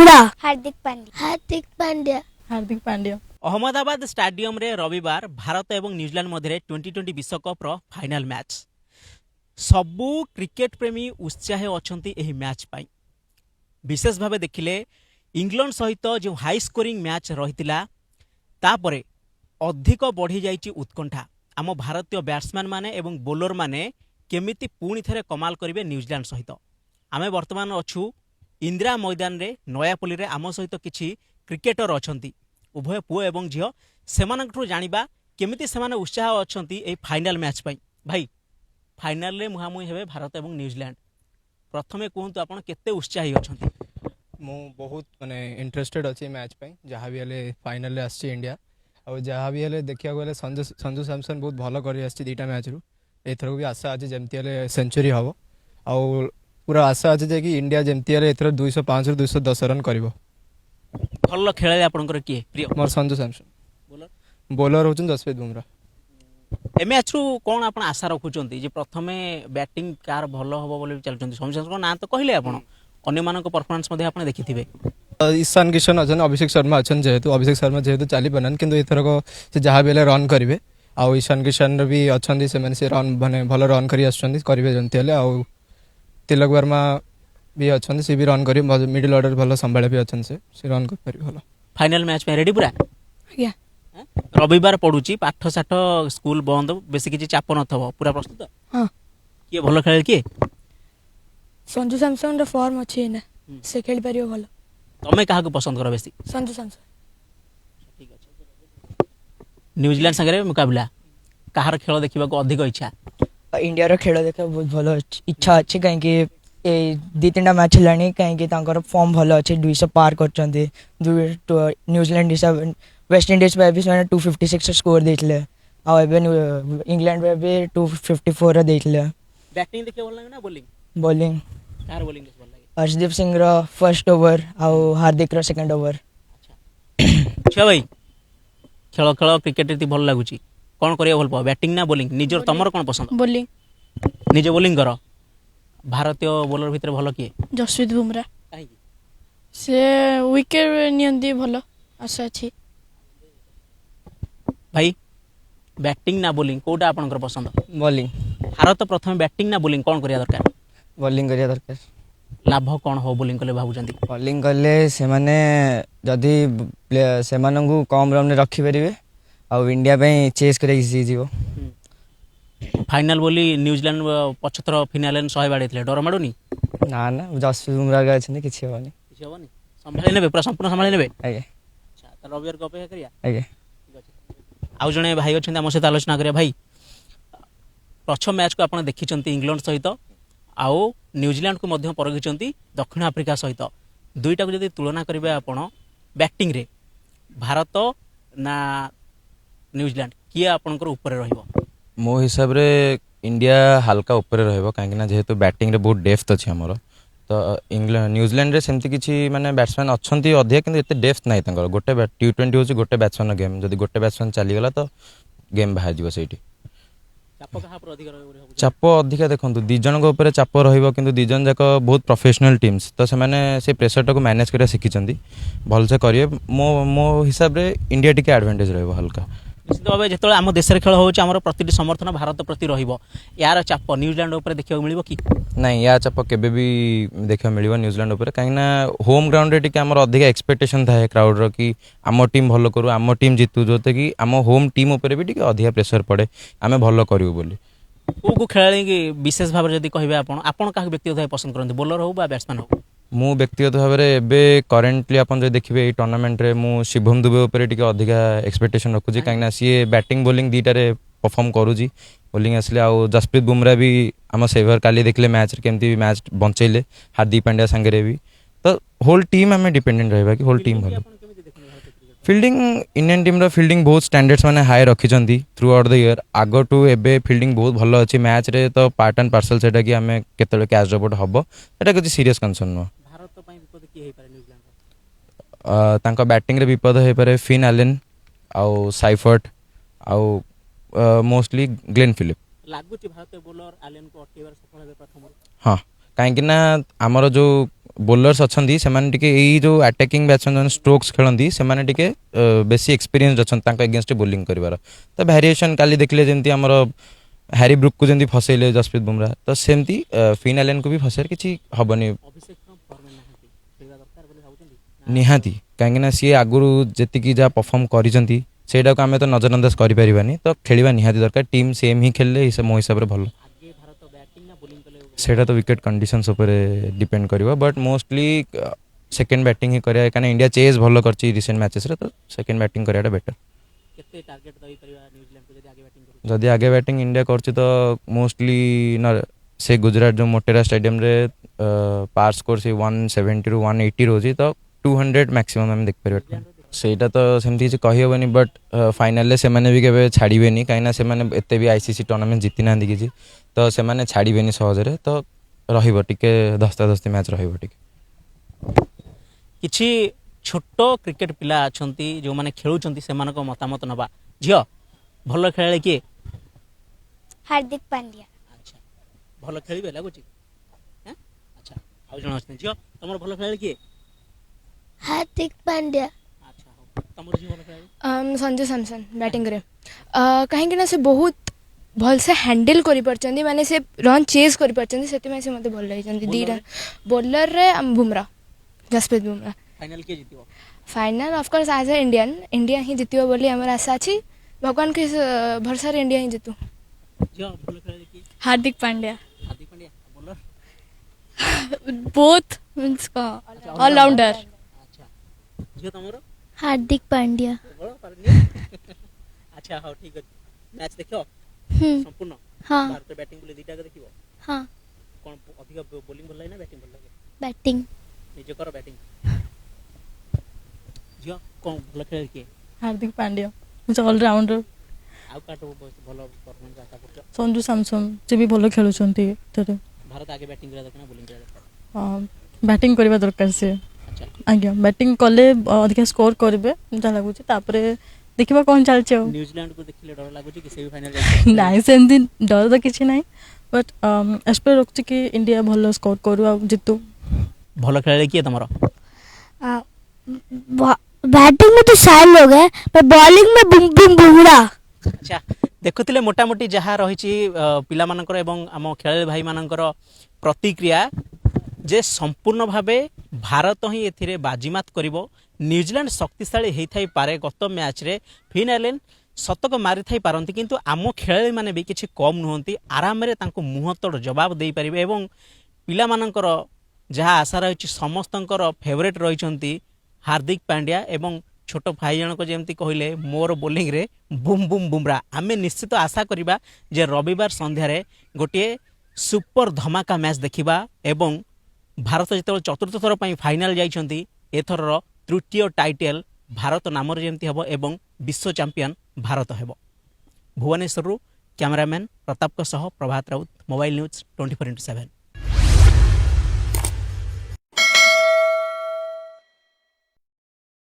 Bumrah, Hardik Pandya. Ahmedabad stadium रे रविवार भारत एवं न्यूजीलैंड मध्य 2020 विश्वकप रो फाइनल मैच सबू क्रिकेट प्रेमी उत्साह अछंती एही मैच पाई। विशेष भावे देखिले इंग्लैंड सहित जो हाई स्कोरिंग मैच रहितिला तापरे अधिक बढ़ी जाइछि उत्कंठा। आम भारतीय बैट्समैन माने एवं बोलर माने केमिति पुणी थे कमाल करेंगे न्यूजीलैंड सहित। आमे वर्तमान अछु इंदिरा मैदान रे नयापल्ली रे आम सहित किछि क्रिकेटर अछंती उभय पुओ एवं झियो सेमानकठु जानिबा केमिति सेमाने उत्साह अछंती ए फाइनल मैच पई। भाई फाइनल रे मुहामुही हेबे भारत एवं न्यूजीलैंड। प्रथमे कहंतु आपण केते उत्साही अछंती? मु बहुत माने इंटरेस्टेड अछि मैच पई। जहां भी हेले फाइनल रे आछि इंडिया और जहां भी हेले देखिया गले संजू सैमसन बहुत भलो करी आछि दीटा मैच रु। एथरो भी आशा अछि जेमति हेले सेंचुरी हबो और पूरा आशा अछि जे कि इंडिया जेमति हेले एथरो 205 रु 210 रन करिवो। भलो खेळे आपनकर किए प्रिय? मोर संजू सैमसन। बोलर बोलर होचन जसप्रीत बुमराह। ए मैच रु कोन आपण आशा रखुचंती जे प्रथमे बैटिंग कार भलो हबो बोली चलचंती? संजू सैमसन ना तो कहले आपण अन्य मानक परफॉर्मेंस मध्ये आपण देखिथिबे। ईशान किशन अछन, अभिषेक शर्मा अछन। जेहेतु अभिषेक शर्मा जेहेतु चाली बनन किंतु एथरक से जहां बेले रन करिवे आ ईशान किशन भी अछन से माने से रन माने भलो रन करी आछन करिवे जंती हेले। आ तिलक वर्मा भी अछन से भी रन करी मिडिल ऑर्डर भलो संभाळे भी अछन से रन कर पारि भलो। फाइनल मैच पे रेडी पूरा? या रविवार पडुची पाठ साठ स्कूल बंद बेसी किछि चाप नथबो पूरा प्रस्तुत? हां। किए भलो खेळे किए? संजू सैमसन रो फॉर्म अछि ना से खेल परियो भलो। तमे काहा को पसंद करो बेसी? संजू सैमसन। ठीक अछि। न्यूजीलैंड संगे मुकाबला काहार खेल देखिबा को अधिक इच्छा? इंडिया रो खेल देखा बहुत भलो इच्छा अछि काहे कि ए दी तीनटा मैच लानी काहे कि तांकर फॉर्म भलो अछि 200 पार करचंती। न्यूजीलैंड हिसाब वेस्ट इंडीज पे भी 256 स्कोर देथिले आ एबे इंग्लैंड पे भी 254 देथिले। बैटिंग देखि भल लागे ना बॉलिंग? बॉलिंग कार बॉलिंग भल लागे? Arshdeep Singh row first over आ हार्दिक रो सेकंड ओवर। अच्छा भाई खेल खेल क्रिकेट ती भल लागुची कोन करिया भल पा बैटिंग ना बॉलिंग? निजर तमर कोन पसंद? बॉलिंग। निजे बॉलिंग करो। भारतीय बॉलर भितर भल किए? जसप्रीत बुमराह। काहे की? से विकेट नियंती भलो आशा अछि। भाई बैटिंग ना बॉलिंग कोटा आपनकर पसंद? बॉलिंग। भारत प्रथम बैटिंग ना बॉलिंग कोन करिया दरकार? बॉलिंग करिया दरकार। लाभ कोन हो बॉलिंग कले भाबुचंती? बॉलिंग करले से माने जदी से मानंगु कम रन रखि परिवे आ इंडिया पे चेस करे सी जीवो। फाइनल बोली न्यूजीलैंड 75 फाइनल 100 बाड़ेथिले डर माडुनी? ना ना जसप्रीत बुमराह गा अछि किछि होनी। किछ होबनी? संभाळी नेबे पूरा संपूर्ण संभाळी नेबे? आगे अच्छा त रविवार को अपेक्षा करिया? आगे आउ जने भाई अछन हम सहित आलोचना करिया। भाई प्रथम मैच को आपण देखिचंती इंग्लैंड सहित आउ न्यूजीलैंड को मध्य परखिचंती दक्षिण अफ्रीका सहित। दुईटा को जदी तुलना करिवे आपण बैटिंग रे भारत ना न्यूजीलैंड किए आपनकर ऊपर रहिबो? मो हिसाब रे इंडिया हल्का ऊपर रहइबो काहे ना जेहेतु बैटिंग रे बहुत डेप्थ अछि हमरो। तो इंग्लैंड न्यूजीलैंड रे सेमति किछि माने बैट्समैन अछंती अधिक किंतु एते डेप्थ नाही तंकर। गोटे टी20 होछि गोटे बैट्समैन गेम जदी गोटे बैट्समैन चली गला तो गेम बाहर जिवो सेठी। चाप कहा पर अधिक रहइबो? चाप अधिक देखंतु दी जन को ऊपर चाप रहइबो किंतु दी जन जाक बहुत प्रोफेशनल टीम्स तो से माने से प्रेशर टाको मैनेज करिया सिखिचंती भल से करिए। मो हिसाब रे इंडिया टिके एडवांटेज रहइबो हल्का। निश्चित भाव जो आम देश खेल होची आमर प्रति समर्थन भारत प्रति रहिबो। यार चाप न्यूजीलैंड ऊपर देखियो मिलिबो की? नहीं या चाप केबे भी देखियो मिलिबो न्यूजीलैंड ऊपर काहे ना होम ग्राउंड रे टिके हमर अधिक एक्सपेक्टेशन थाए क्राउड रो कि आम टीम भलो करू आम टीम जितु जोते कि आम होम टीम ऊपर भी टिके अधिक प्रेशर पड़े आमे भलो करियो बोली। को खेलाड़ी की विशेष भाव जदी कहिबे आपण का व्यक्तिगत भाव पसंद करते बॉलर हो बा बैट्समैन हो? मु व्यक्तिगत भाव में एबे करेंटली आपन जो देखिबे ए टूर्नामेंट रे मु शिवम दुबे ऊपर टिके अधिक एक्सपेक्टेशन रखुची काहे ना सी बैटिंग बॉलिंग दीटा रे परफॉर्म करूची। बॉलिंग असले आ जसप्रीत बुमराह भी आम सेवर काली देखले मैच रे केमती मैच बंचैले हार्दिक पांड्या संगे रे भी तो होल टीम हमें डिपेंडेंट रहबा कि होल टीम भलो। फील्डिंग इंडियन टीम रो फील्डिंग बहुत स्टैंडर्ड्स माने हाई रखिचंती थ्रू आउट द ईयर। आगो टू एबे फील्डिंग बहुत भलो अछि मैच रे तो पार्ट एंड पार्सल सेटा कि हमें केतले कैच रिपोर्ट हबो एटा किछि सीरियस कंसर्न न। भारत पई विपद की हे पारे न्यूजीलैंड? तांका बैटिंग रे विपद हे पारे फिन एलन आउ साइफर्ट आउ मोस्टली ग्लेन फिलिप। लागुची भारतीय बॉलर एलन को अटकेबार सफल हे प्रथम? हां काहे कि ना हमर जो ବୋଲର୍ସ ଅଛନ୍ତି ସେମାନେ ଟିକେ ଏଇ ଯେଉଁ ଆଟାକିଂ ବ୍ୟାଟ୍ସମ୍ୟାନ୍ ଷ୍ଟ୍ରୋକ୍ସ ଖେଳନ୍ତି ସେମାନେ ଟିକେ ବେଶୀ ଏକ୍ସପିରିଏନ୍ସଡ୍ ଅଛନ୍ତି ତାଙ୍କ ଏଗେନ୍ଷ୍ଟ ବୋଲିଂ କରିବାର ତ ଭ୍ୟାରିଏସନ୍ କାଲି ଦେଖିଲେ ଯେମିତି ଆମର ହ୍ୟାରି ବ୍ରୁକ୍କୁ ଯେମିତି ଫସେଇଲେ ଜସପ୍ରୀତ ବୁମରା ତ ସେମିତି ଫିନ୍ ଆଲେନ୍କୁ ବି ଫସେଇଲେ କିଛି ହେବନି ନିହାତି କାହିଁକିନା ସିଏ ଆଗରୁ ଯେତିକି ଯାହା ପରଫର୍ମ କରିଛନ୍ତି ସେଇଟାକୁ ଆମେ ତ ନଜରଅନ୍ଦାଜ କରିପାରିବାନି ତ ଖେଳିବା ନିହାତି ଦରକାର ଟିମ୍ ସେମ୍ ହିଁ ଖେଳିଲେ ମୋ ହିସାବରେ ଭଲ ସେଇଟା ତ ୱିକେଟ୍ କଣ୍ଡିସନ୍ସ ଉପରେ ଡିପେଣ୍ଡ କରିବ ବଟ୍ ମୋଷ୍ଟଲି ସେକେଣ୍ଡ ବ୍ୟାଟିଂ ହିଁ କରିବା କାହିଁକିନା ଇଣ୍ଡିଆ ଚେଜ୍ ଭଲ କରିଛି ରିସେଣ୍ଟ ମ୍ୟାଚେସ୍ରେ ତ ସେକେଣ୍ଡ ବ୍ୟାଟିଂ କରିବାଟା ବେଟର୍ ଯଦି ଆଗେ ବ୍ୟାଟିଂ ଇଣ୍ଡିଆ କରୁଛି ତ ମୋଷ୍ଟଲି ସେ ଗୁଜରାଟ ଯେଉଁ ମୋଟେରା ଷ୍ଟାଡିୟମରେ ପାର୍ ସ୍କୋର ସେ 170 ରୁ 180 ରହୁଛି ତ 200 ମ୍ୟାକ୍ସିମମ୍ ଆମେ ଦେଖିପାରିବା ସେଇଟା ତ ସେମିତି କିଛି କହିହେବନି ବଟ୍ ଫାଇନାଲରେ ସେମାନେ ବି କେବେ ଛାଡ଼ିବେନି କାହିଁକିନା ସେମାନେ ଏତେ ବି ICC ଟୁର୍ଣ୍ଣାମେଣ୍ଟ ଜିତି ନାହାନ୍ତି କିଛି ତ ସେମାନେ ଛାଡ଼ିବେନି ସହଜରେ ତ ରହିବ ଟିକେ ଧସ୍ତାଧସ୍ତି ମ୍ୟାଚ୍ ରହିବ ଟିକେ କିଛି ଛୋଟ କ୍ରିକେଟ ପିଲା ଅଛନ୍ତି ଯେଉଁମାନେ ଖେଳୁଛନ୍ତି ସେମାନଙ୍କ ମତାମତ ନେବା ଝିଅ ଭଲ ଖେଳାଳି କିଏ हार्दिक पांड्या ଆଚ୍ଛା ଭଲ ଖେଳିବେ ଲାଗୁଛି ଆଚ୍ଛା ଆଉ ଜଣ ଅଛନ୍ତି ଝିଅ ତମର ଭଲ ଖେଳାଳି କିଏ हार्दिक पांड्या ଆଚ୍ଛା ହଉ ତମର ଝିଅ ଭଲ ଖେଳାଳି ସଞ୍ଜୁ ସାମସନ୍ ବ୍ୟାଟିଂରେ କାହିଁକିନା ସେ ବହୁତ ଭଲସେ ହ୍ୟାଣ୍ଡେଲ୍ କରିପାରୁଛନ୍ତି ମାନେ ସେ ରନ୍ ଚେଜ୍ କରିପାରୁଛନ୍ତି ସେଥିପାଇଁ ସେ ମୋତେ ଭଲ ଲାଗିଛନ୍ତି ଦୁଇଟା ବୋଲରରେ ବୁମରା ଜସପ୍ରୀତ ବୁମରା ଫାଇନାଲ କିଏ ଜିତିବ final of course as a Indian India ही जितियो बोली आमर आशा अच्छी भगवान के भरोसा इंडिया ही जितु ଝିଅ ଭଲ ଖେଳାଳି କିଏ Hardik Pandya Hardik Pandya bowler both means allrounder ଆଚ୍ଛା ଝିଅ ତମର हार्दिक पांड्या ବଳ ପାରନି ଆଚ୍ଛା ହଉ ଠିକ ଅଛି ମ୍ୟାଚ୍ ଦେଖ ସମ୍ପୂର୍ଣ୍ଣ हाँ ଭାରତ ବ୍ୟାଟିଂ ବୋଲି ଦୁଇଟାକ ଦେଖିବ हाँ କ'ଣ ଅଧିକ ବୋଲିଂ ଭଲ ଲାଗେ ନା ବ୍ୟାଟିଂ ଭଲ ଲାଗେ बैटिंग ନିଜେ କର ବ୍ୟାଟିଂ ଝିଅ କ'ଣ ଭଲ ଖେଳାଳି କିଏ हार्दिक पांड्या मीन्स ऑलराउंडर ଆଉ କାହାଠୁ ଭଲ ପରଫର୍ମାନ୍ସ ଆଶା କରୁଛ संजू सैमसन से भी भल खेलुंट ଭାରତ ଆଗେ ବ୍ୟାଟିଂ କରିବା ଦରକାର ନା ବୋଲିଂ କରିବା ଦରକାର बैटिंग करवा दरकार से ଆଚ୍ଛା आज्ञा बैटिंग कले अधिक स्कोर करेंगे जहाँ लगुच देखा कौन चलचे ନ୍ୟୁଜିଲାଣ୍ଡକୁ ଦେଖିଲେ ଡର ଲାଗୁଛି କି ସେମିଫାଇନାଲ ना सेमती डर तो किसी ना बट एस्पेक्ट रखुची कि इंडिया भल स्कोर करू आ जितु ଭଲ ଖେଳାଳି କିଏ ତମର बैटिंग में तो सारे लोग हैं पर बॉलिंग में बुम बुम बुमराह ଆଚ୍ଛା ଦେଖୁଥିଲେ ମୋଟାମୋଟି ଯାହା ରହିଛି ପିଲାମାନଙ୍କର ଏବଂ ଆମ ଖେଳାଳି ଭାଇମାନଙ୍କର ପ୍ରତିକ୍ରିୟା ଯେ ସମ୍ପୂର୍ଣ୍ଣ ଭାବେ ଭାରତ ହିଁ ଏଥିରେ ବାଜିମାତ କରିବ ନ୍ୟୁଜିଲାଣ୍ଡ ଶକ୍ତିଶାଳୀ ହେଇଥାଇପାରେ ଗତ ମ୍ୟାଚ୍ରେ ଫିନ୍ ଆଲେନ୍ ଶତକ ମାରିଥାଇ ପାରନ୍ତି କିନ୍ତୁ ଆମ ଖେଳାଳିମାନେ ବି କିଛି କମ୍ ନୁହନ୍ତି ଆରାମରେ ତାଙ୍କୁ ମୁହଁତୋଡ଼ ଜବାବ ଦେଇପାରିବେ ଏବଂ ପିଲାମାନଙ୍କର ଯାହା ଆଶା ରହିଛି ସମସ୍ତଙ୍କର ଫେଭରେଟ୍ ରହିଛନ୍ତି ହାର୍ଦ୍ଦିକ ପାଣ୍ଡ୍ୟା ଏବଂ ଛୋଟ ଭାଇ ଜଣକ ଯେମିତି କହିଲେ ମୋର ବୋଲିଂରେ ବୁମ୍ ବୁମ୍ ବୁମରା ଆମେ ନିଶ୍ଚିତ ଆଶା କରିବା ଯେ ରବିବାର ସନ୍ଧ୍ୟାରେ ଗୋଟିଏ ସୁପର ଧମାକା ମ୍ୟାଚ୍ ଦେଖିବା ଏବଂ ଭାରତ ଯେତେବେଳେ ଚତୁର୍ଥ ଥର ପାଇଁ ଫାଇନାଲ ଯାଇଛନ୍ତି ଏଥରର ତୃତୀୟ ଟାଇଟେଲ୍ ଭାରତ ନାମରେ ଯେମିତି ହେବ ଏବଂ ବିଶ୍ୱ ଚାମ୍ପିୟନ ଭାରତ ହେବ ଭୁବନେଶ୍ୱରରୁ କ୍ୟାମେରାମ୍ୟାନ୍ ପ୍ରତାପଙ୍କ ସହ ପ୍ରଭାତ ରାଉତ ମୋବାଇଲ ନ୍ୟୁଜ୍ 24x7